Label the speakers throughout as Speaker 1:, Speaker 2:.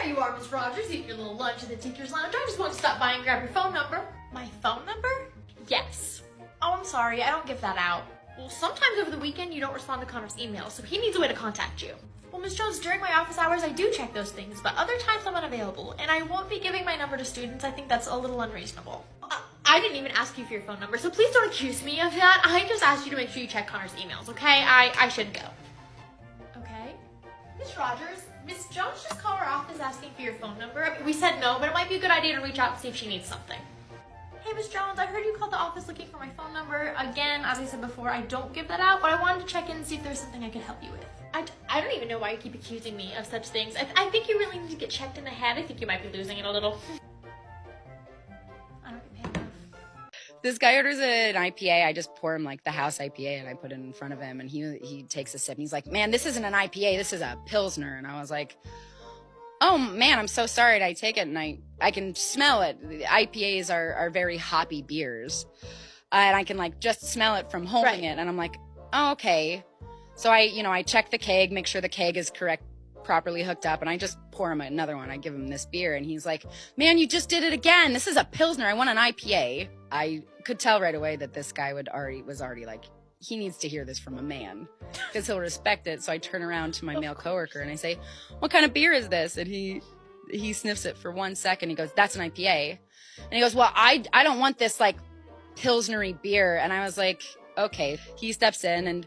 Speaker 1: There you are, Miss Rogers, eating your little lunch in the teacher's lounge. I just wanted to stop by and grab your phone number. My phone number? Yes. Oh, I'm sorry, I don't give that out. Well, sometimes over the weekend you don't respond to Connor's emails, so he needs a way to contact you. Well, Miss Jones, during my office hours I do check those things, but other times I'm unavailable, and I won't be giving my number to students. I think that's a little unreasonable. I didn't even ask you for your phone number, so please don't accuse me of that. I just asked you to make sure you check Connor's emails, okay? I should go. Okay. Miss Rogers, Miss Jones just called our office asking for your phone number. We said no, but it might be a good idea to reach out and see if she needs something. Hey, Miss Jones, I heard you called the office looking for my phone number. Again, as I said before, I don't give that out, but I wanted to check in and see if there's something I could help you with. I don't even know why you keep accusing me of such things. I think you really need to get checked in the head. I think you might be losing it a little. I don't get paid enough.
Speaker 2: This guy orders an IPA. I just pour him like the house IPA and I put it in front of him and he takes a sip and he's like, man, this isn't an IPA, this is a Pilsner. And I was like, oh man, I'm so sorry. I take it and I can smell it. The IPAs are very hoppy beers. And I can like just smell it from holding it. And I'm like, oh, okay. So I check the keg, make sure the keg is properly hooked up, and I just pour him another one. I give him this beer, and he's like, man, you just did it again. This is a Pilsner. I want an IPA. I could tell right away that this guy was already like, he needs to hear this from a man because he'll respect it. So I turn around to my male coworker and I say, what kind of beer is this? And he sniffs it for 1 second. He goes, that's an IPA. And he goes, well, I don't want this like Pilsnery beer. And I was like, okay. He steps in and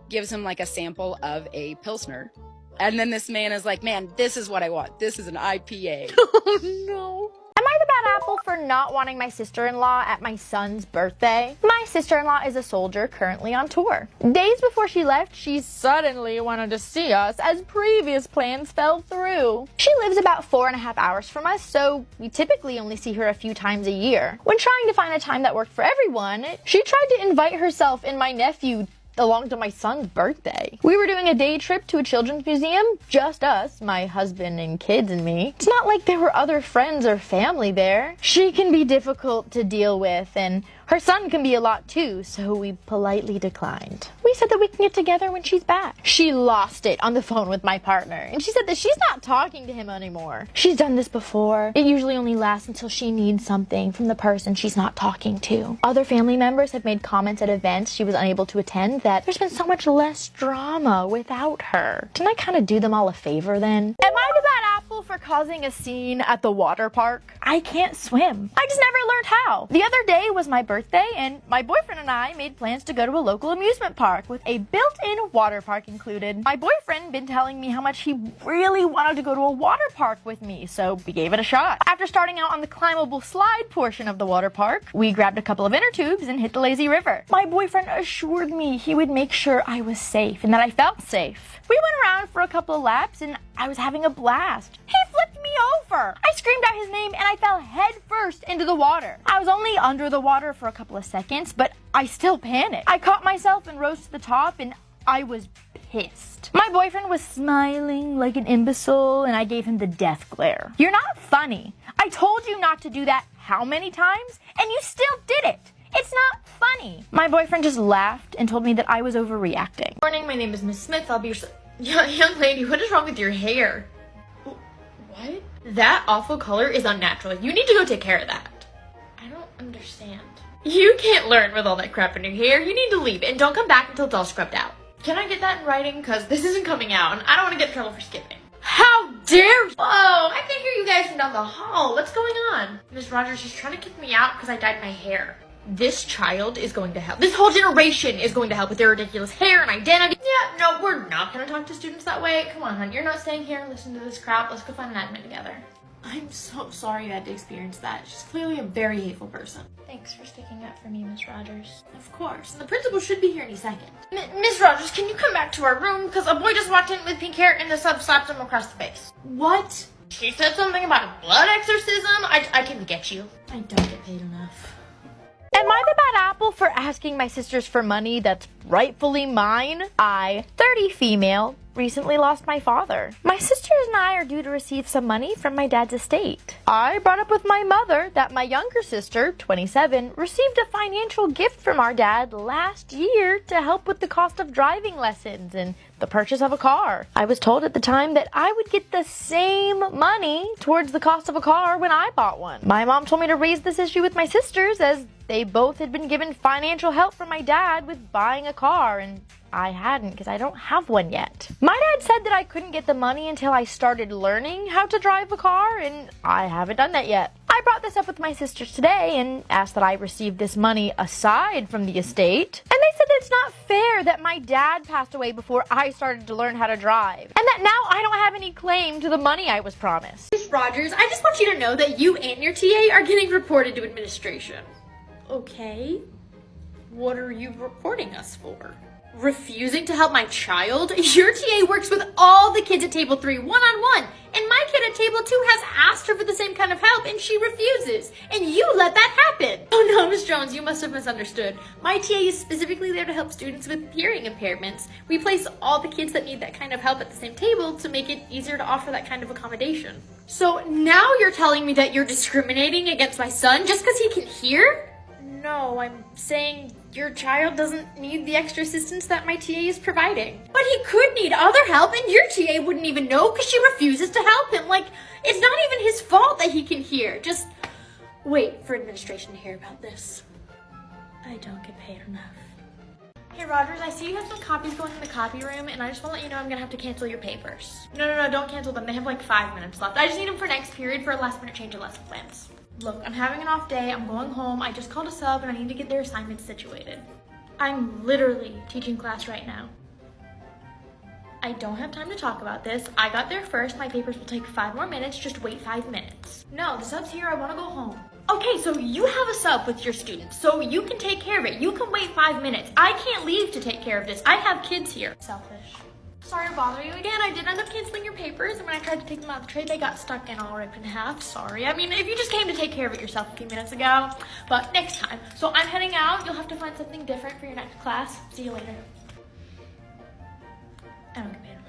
Speaker 2: gives him like a sample of a Pilsner. And then this man is like, man, this is what I want. This is an IPA.
Speaker 1: Oh no.
Speaker 3: Am I the bad apple for not wanting my sister-in-law at my son's birthday? My sister-in-law is a soldier currently on tour. Days before she left, she suddenly wanted to see us as previous plans fell through. She lives about 4.5 hours from us, so we typically only see her a few times a year. When trying to find a time that worked for everyone, she tried to invite herself and my nephew along to my son's birthday. We were doing a day trip to a children's museum, just us, my husband and kids and me. It's not like there were other friends or family there. She can be difficult to deal with, and her son can be a lot too, so we politely declined. We said that we can get together when she's back. She lost it on the phone with my partner, and she said that she's not talking to him anymore. She's done this before. It usually only lasts until she needs something from the person she's not talking to. Other family members have made comments at events she was unable to attend that there's been so much less drama without her. Didn't I kind of do them all a favor then? Am I the bad apple for causing a scene at the water park? I can't swim. I just never learned how. The other day was my birthday, and my boyfriend and I made plans to go to a local amusement park with a built-in water park included. My boyfriend been telling me how much he really wanted to go to a water park with me, so we gave it a shot. After starting out on the climbable slide portion of the water park, we grabbed a couple of inner tubes and hit the lazy river. My boyfriend assured me he would make sure I was safe and that I felt safe. We went around for a couple of laps and I was having a blast. He flipped me over. I screamed out his name and I fell head first into the water. I was only under the water for a couple of seconds, but I still panicked. I caught myself and rose to the top and I was pissed. My boyfriend was smiling like an imbecile and I gave him the death glare. You're not funny. I told you not to do that how many times and you still did it. It's not funny. My boyfriend just laughed and told me that I was overreacting.
Speaker 1: Morning, my name is Miss Smith. I'll be your young lady. What is wrong with your hair? What? That awful color is unnatural. You need to go take care of that. I don't understand. You can't learn with all that crap in your hair. You need to leave it and don't come back until it's all scrubbed out. Can I get that in writing? Because this isn't coming out and I don't want to get in trouble for skipping. How dare you! Whoa, I can hear you guys from down the hall. What's going on? Miss Rogers, she's trying to kick me out because I dyed my hair. This child is going to help. This whole generation is going to help with their ridiculous hair and identity. Yeah, no, we're not going to talk to students that way. Come on, hon. You're not staying here and listening to this crap. Let's go find an admin together. I'm so sorry you had to experience that. She's clearly a very hateful person. Thanks for sticking up for me, Miss Rogers. Of course. And the principal should be here any second. Miss Rogers, can you come back to our room? Because a boy just walked in with pink hair and the sub slapped him across the face. What? She said something about a blood exorcism. I can get you. I don't get paid enough.
Speaker 3: Am I the bad apple for asking my sisters for money that's rightfully mine? I, 30 female, recently lost my father. My sisters and I are due to receive some money from my dad's estate. I brought up with my mother that my younger sister, 27, received a financial gift from our dad last year to help with the cost of driving lessons and the purchase of a car. I was told at the time that I would get the same money towards the cost of a car when I bought one. My mom told me to raise this issue with my sisters as they both had been given financial help from my dad with buying a car, and I hadn't because I don't have one yet. My dad said that I couldn't get the money until I started learning how to drive a car, and I haven't done that yet. I brought this up with my sisters today and asked that I receive this money aside from the estate, and they said that it's not fair that my dad passed away before I started to learn how to drive, and that now I don't have any claim to the money I was promised.
Speaker 1: Miss Rogers, I just want you to know that you and your TA are getting reported to administration. Okay. What are you reporting us for? Refusing to help my child? Your TA works with all the kids at table 3 one-on-one, and my kid at table 2 has asked her for the same kind of help and she refuses, and you let that happen. Oh no, Miss Jones, you must have misunderstood. My TA is specifically there to help students with hearing impairments. We place all the kids that need that kind of help at the same table to make it easier to offer that kind of accommodation. So now you're telling me that you're discriminating against my son just because he can hear? No, I'm saying your child doesn't need the extra assistance that my TA is providing. But he could need other help, and your TA wouldn't even know because she refuses to help him. Like, it's not even his fault that he can hear. Just wait for administration to hear about this. I don't get paid enough. Hey Rogers, I see you have some copies going in the copy room, and I just want to let you know I'm gonna have to cancel your papers. No, don't cancel them. They have like 5 minutes left. I just need them for next period for a last minute change of lesson plans. Look, I'm having an off day, I'm going home, I just called a sub and I need to get their assignments situated. I'm literally teaching class right now. I don't have time to talk about this. I got there first, my papers will take 5 more minutes, just wait 5 minutes. No, the sub's here, I wanna go home. Okay, so you have a sub with your students, so you can take care of it. You can wait 5 minutes. I can't leave to take care of this. I have kids here. Selfish. Sorry to bother you again. I did end up canceling your papers, and when I tried to take them out of the tray, they got stuck and all ripped in half. Sorry. I mean, if you just came to take care of it yourself a few minutes ago, but next time. So I'm heading out. You'll have to find something different for your next class. See you later. I don't get paid enough.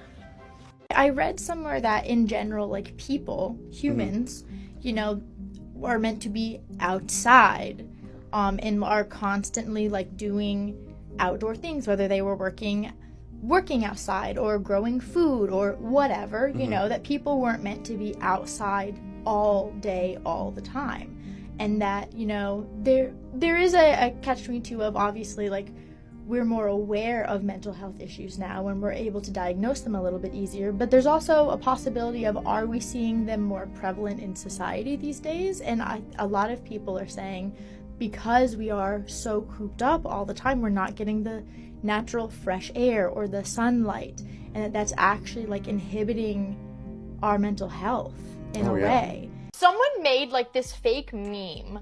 Speaker 3: I read somewhere that in general, like people, humans, you know, are meant to be outside, and are constantly like doing outdoor things, whether they were working outside or growing food or whatever, you know, that people weren't meant to be outside all day, all the time. And that, you know, there is a catch-22 of obviously like we're more aware of mental health issues now and we're able to diagnose them a little bit easier, but there's also a possibility of are we seeing them more prevalent in society these days? And a lot of people are saying because we are so cooped up all the time, we're not getting the natural fresh air or the sunlight, and that's actually like inhibiting our mental health in a way. Someone made like this fake meme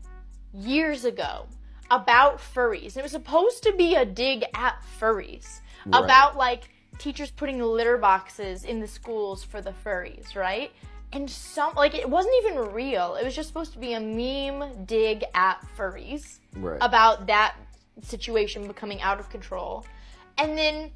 Speaker 3: years ago about furries. It was supposed to be a dig at furries, about like teachers putting litter boxes in the schools for the furries, right? And some, like, it wasn't even real. It was just supposed to be a meme dig at furries about that situation becoming out of control. And then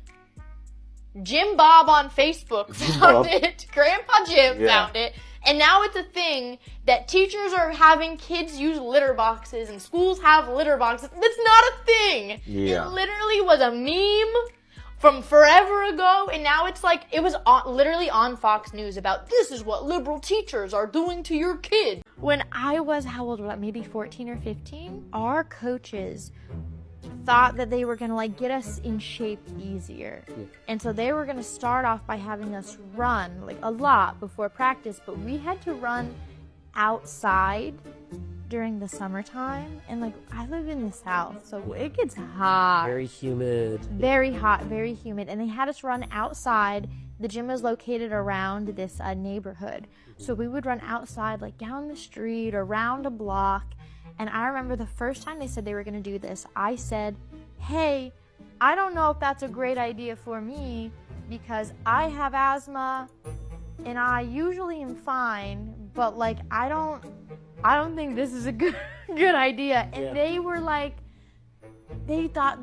Speaker 3: Jim Bob on Facebook found it. Grandpa Jim found it. And now it's a thing that teachers are having kids use litter boxes and schools have litter boxes. That's not a thing. It literally was a meme from forever ago, and now it's like, it was literally on Fox News about this is what liberal teachers are doing to your kid. When I was, how old was I, maybe 14 or 15, our coaches thought that they were gonna like get us in shape easier. And so they were gonna start off by having us run like a lot before practice, but we had to run outside during the summertime, and like I live in the South, so it gets hot.
Speaker 4: Very humid.
Speaker 3: Very hot, very humid, and they had us run outside. The gym was located around this neighborhood, so we would run outside like down the street, around a block. And I remember the first time they said they were going to do this, I said, hey, I don't know if that's a great idea for me because I have asthma and I usually am fine, but like I don't think this is a good idea. And they were like, they thought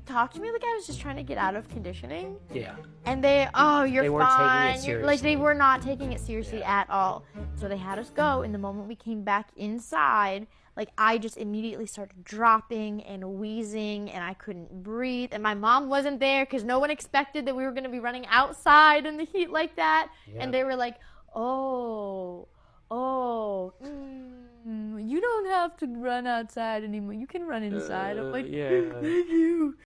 Speaker 3: talked to me like I was just trying to get out of conditioning.
Speaker 4: Yeah.
Speaker 3: And they, oh, you're
Speaker 4: They weren't
Speaker 3: fine.
Speaker 4: taking it
Speaker 3: Like, they
Speaker 4: seriously.
Speaker 3: were not taking it seriously at all. So they had us go, and the moment we came back inside, like, I just immediately started dropping and wheezing, and I couldn't breathe. And my mom wasn't there because no one expected that we were going to be running outside in the heat like that.
Speaker 4: Yeah.
Speaker 3: And they were like, you don't have to run outside anymore. You can run inside. I'm like,
Speaker 4: yeah.
Speaker 3: thank you.